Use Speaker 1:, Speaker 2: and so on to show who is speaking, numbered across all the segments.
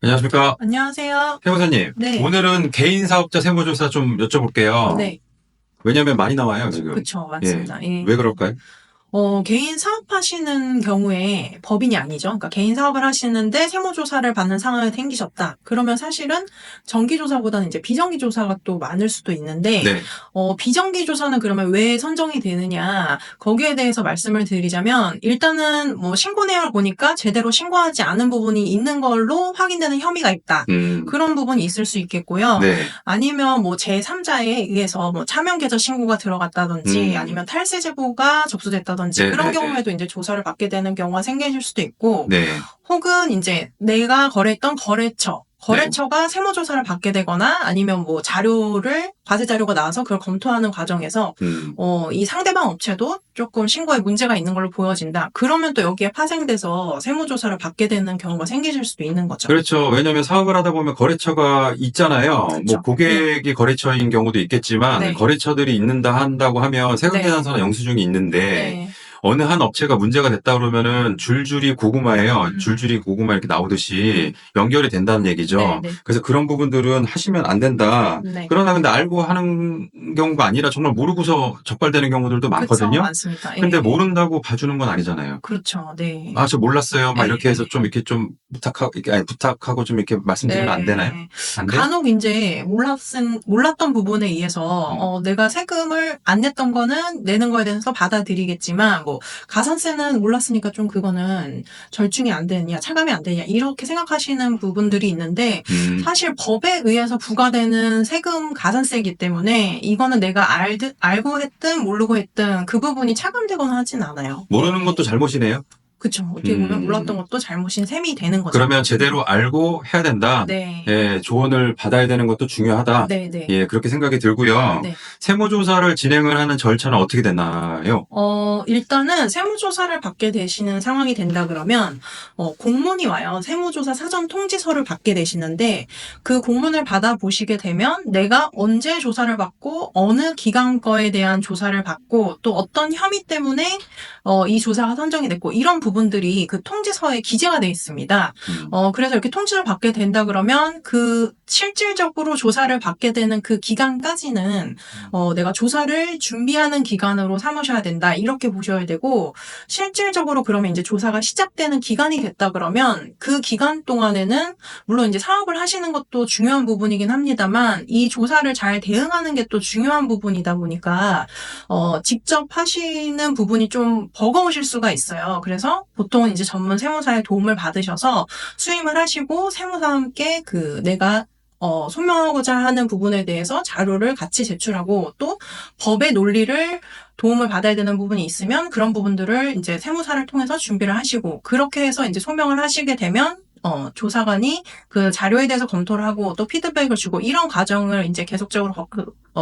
Speaker 1: 안녕하십니까.
Speaker 2: 안녕하세요.
Speaker 1: 세무사님,
Speaker 2: 네.
Speaker 1: 오늘은 개인 사업자 세무조사 좀 여쭤볼게요.
Speaker 2: 네.
Speaker 1: 왜냐면 많이 나와요, 지금.
Speaker 2: 그쵸.
Speaker 1: 예.
Speaker 2: 맞습니다. 예.
Speaker 1: 왜 그럴까요?
Speaker 2: 개인 사업하시는 경우에 법인이 아니죠. 그러니까 개인 사업을 하시는데 세무조사를 받는 상황이 생기셨다. 그러면 사실은 정기조사보다는 이제 비정기조사가 또 많을 수도 있는데,
Speaker 1: 네.
Speaker 2: 비정기조사는 그러면 왜 선정이 되느냐. 거기에 대해서 말씀을 드리자면, 일단은 뭐 신고 내역을 보니까 제대로 신고하지 않은 부분이 있는 걸로 확인되는 혐의가 있다. 그런 부분이 있을 수 있겠고요.
Speaker 1: 네.
Speaker 2: 아니면 뭐 제3자에 의해서 뭐 차명 계좌 신고가 들어갔다든지 아니면 탈세 제보가 접수됐다든지
Speaker 1: 네,
Speaker 2: 그런
Speaker 1: 네,
Speaker 2: 경우에도 이제 조사를 받게 되는 경우가 생기실 수도 있고
Speaker 1: 네.
Speaker 2: 혹은 이제 내가 거래했던 거래처가 세무조사를 받게 되거나 아니면 뭐 과세 자료가 나와서 그걸 검토하는 과정에서 이 상대방 업체도 조금 신고에 문제가 있는 걸로 보여진다. 그러면 또 여기에 파생돼서 세무조사를 받게 되는 경우가 생기실 수도 있는 거죠.
Speaker 1: 그렇죠. 왜냐면 사업을 하다 보면 거래처가 있잖아요.
Speaker 2: 그렇죠.
Speaker 1: 뭐 고객이 거래처인 경우도 있겠지만
Speaker 2: 네.
Speaker 1: 거래처들이 한다고 하면 세금계산서나
Speaker 2: 네.
Speaker 1: 영수증이 있는데
Speaker 2: 네.
Speaker 1: 어느 한 업체가 문제가 됐다 그러면은 줄줄이 고구마예요. 줄줄이 고구마 이렇게 나오듯이 연결이 된다는 얘기죠.
Speaker 2: 네, 네.
Speaker 1: 그래서 그런 부분들은 하시면 안 된다.
Speaker 2: 네.
Speaker 1: 그러나 근데 알고 하는 경우가 아니라 정말 모르고서 적발되는 경우들도
Speaker 2: 그쵸,
Speaker 1: 많거든요.
Speaker 2: 많습니다. 예.
Speaker 1: 근데 모른다고 봐주는 건 아니잖아요.
Speaker 2: 그렇죠. 네.
Speaker 1: 아, 저 몰랐어요. 막
Speaker 2: 네.
Speaker 1: 이렇게 해서 좀 이렇게 좀 부탁하고 좀 이렇게 말씀드리면 안 되나요? 안 돼?
Speaker 2: 간혹 이제 몰랐던 부분에 의해서 내가 세금을 안 냈던 거는 내는 거에 대해서 받아들이겠지만 뭐 가산세는 몰랐으니까 좀 그거는 절충이 안 되느냐, 차감이 안 되느냐 이렇게 생각하시는 부분들이 있는데 사실 법에 의해서 부과되는 세금 가산세이기 때문에 이거는 내가 알고 했든 모르고 했든 그 부분이 차감되거나 하진 않아요.
Speaker 1: 모르는 것도 잘못이네요.
Speaker 2: 그쵸. 어떻게 보면 몰랐던 것도 잘못인 셈이 되는 거죠.
Speaker 1: 그러면 제대로 알고 해야 된다.
Speaker 2: 네.
Speaker 1: 예, 조언을 받아야 되는 것도 중요하다.
Speaker 2: 네, 네.
Speaker 1: 예, 그렇게 생각이 들고요.
Speaker 2: 네.
Speaker 1: 세무조사를 진행을 하는 절차는 어떻게 되나요?
Speaker 2: 일단은 세무조사를 받게 되시는 상황이 된다 그러면, 공문이 와요. 세무조사 사전 통지서를 받게 되시는데, 그 공문을 받아보시게 되면 내가 언제 조사를 받고, 어느 기간 거에 대한 조사를 받고, 또 어떤 혐의 때문에, 이 조사가 선정이 됐고, 이런 부분들이 그 통지서에 기재가 돼 있습니다. 그래서 이렇게 통지를 받게 된다 그러면, 실질적으로 조사를 받게 되는 그 기간까지는, 내가 조사를 준비하는 기간으로 삼으셔야 된다. 이렇게 보셔야 되고, 실질적으로 그러면 이제 조사가 시작되는 기간이 됐다 그러면 그 기간 동안에는 물론 이제 사업을 하시는 것도 중요한 부분이긴 합니다만 이 조사를 잘 대응하는 게 또 중요한 부분이다 보니까, 직접 하시는 부분이 좀 버거우실 수가 있어요. 그래서 보통은 이제 전문 세무사의 도움을 받으셔서 수임을 하시고 세무사와 함께 내가 소명하고자 하는 부분에 대해서 자료를 같이 제출하고 또 법의 논리를 도움을 받아야 되는 부분이 있으면 그런 부분들을 이제 세무사를 통해서 준비를 하시고 그렇게 해서 이제 소명을 하시게 되면 조사관이 그 자료에 대해서 검토를 하고 또 피드백을 주고 이런 과정을 이제 계속적으로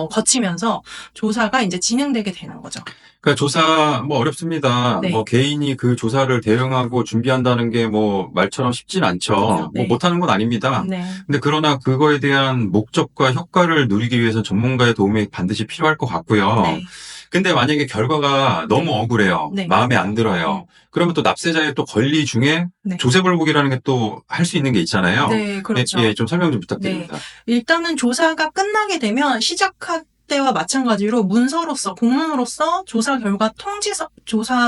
Speaker 2: 거치면서 조사가 이제 진행되게 되는 거죠.
Speaker 1: 그러니까 조사 뭐 어렵습니다.
Speaker 2: 네.
Speaker 1: 뭐 개인이 그 조사를 대응하고 준비한다는 게 뭐 말처럼 쉽진 않죠.
Speaker 2: 네.
Speaker 1: 뭐 못하는 건 아닙니다.
Speaker 2: 네.
Speaker 1: 근데 그러나 그거에 대한 목적과 효과를 누리기 위해서 전문가의 도움이 반드시 필요할 것 같고요.
Speaker 2: 네.
Speaker 1: 근데 만약에 결과가 너무 억울해요.
Speaker 2: 네.
Speaker 1: 마음에 안 들어요. 그러면 또 납세자의 또 권리 중에
Speaker 2: 네.
Speaker 1: 조세불복이라는 게 또 할 수 있는 게 있잖아요.
Speaker 2: 네, 그렇죠.
Speaker 1: 예, 좀 설명 좀 부탁드립니다.
Speaker 2: 일단은 조사가 끝나게 되면 시작할 때와 마찬가지로 공문으로서 조사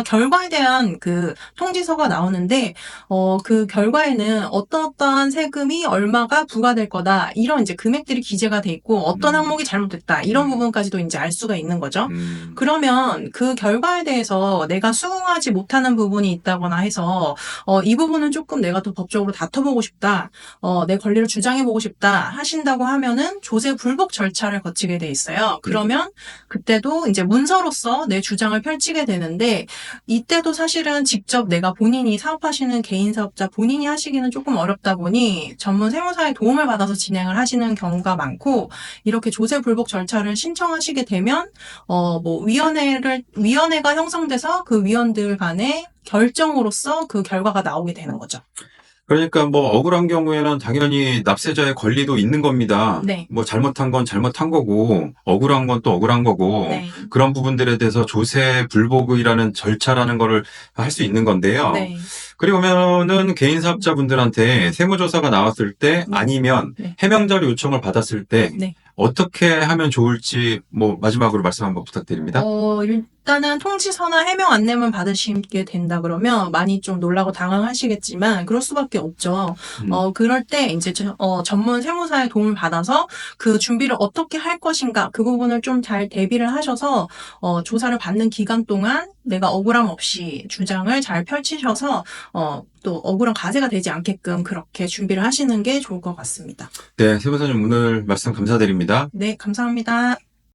Speaker 2: 결과에 대한 그 통지서가 나오는데, 그 결과에는 어떠한 세금이 얼마가 부과될 거다. 이런 이제 금액들이 기재가 돼 있고, 어떤 항목이 잘못됐다. 이런 부분까지도 이제 알 수가 있는 거죠. 그러면 그 결과에 대해서 내가 수긍하지 못하는 부분이 있다거나 해서, 이 부분은 조금 내가 더 법적으로 다퉈보고 싶다. 내 권리를 주장해보고 싶다. 하신다고 하면은 조세 불복 절차를 거치게 돼 있어요. 그러면 그때도 이제 문서로서 내 주장을 펼치게 되는데 이때도 사실은 직접 내가 본인이 사업하시는 개인 사업자 본인이 하시기는 조금 어렵다 보니 전문 세무사의 도움을 받아서 진행을 하시는 경우가 많고 이렇게 조세 불복 절차를 신청하시게 되면 위원회가 형성돼서 그 위원들 간의 결정으로서 그 결과가 나오게 되는 거죠.
Speaker 1: 그러니까 뭐 억울한 경우에는 당연히 납세자의 권리도 있는 겁니다.
Speaker 2: 네.
Speaker 1: 뭐 잘못한 건 잘못한 거고 억울한 건 또 억울한 거고
Speaker 2: 네.
Speaker 1: 그런 부분들에 대해서 조세 불복이라는 절차라는 거를 할 수 있는 건데요.
Speaker 2: 네.
Speaker 1: 그러면은 개인 사업자분들한테 세무조사가 나왔을 때
Speaker 2: 네.
Speaker 1: 아니면
Speaker 2: 네.
Speaker 1: 해명 자료 요청을 받았을 때
Speaker 2: 네.
Speaker 1: 어떻게 하면 좋을지 뭐 마지막으로 말씀 한번 부탁드립니다.
Speaker 2: 일단은 통지서나 해명 안내문 받으시게 된다 그러면 많이 좀 놀라고 당황하시겠지만 그럴 수밖에 없죠. 그럴 때 이제 전문 세무사의 도움을 받아서 그 준비를 어떻게 할 것인가 그 부분을 좀 잘 대비를 하셔서 조사를 받는 기간 동안 내가 억울함 없이 주장을 잘 펼치셔서 또 억울한 과세가 되지 않게끔 그렇게 준비를 하시는 게 좋을 것 같습니다.
Speaker 1: 네, 세무사님 오늘 말씀 감사드립니다.
Speaker 2: 네, 감사합니다.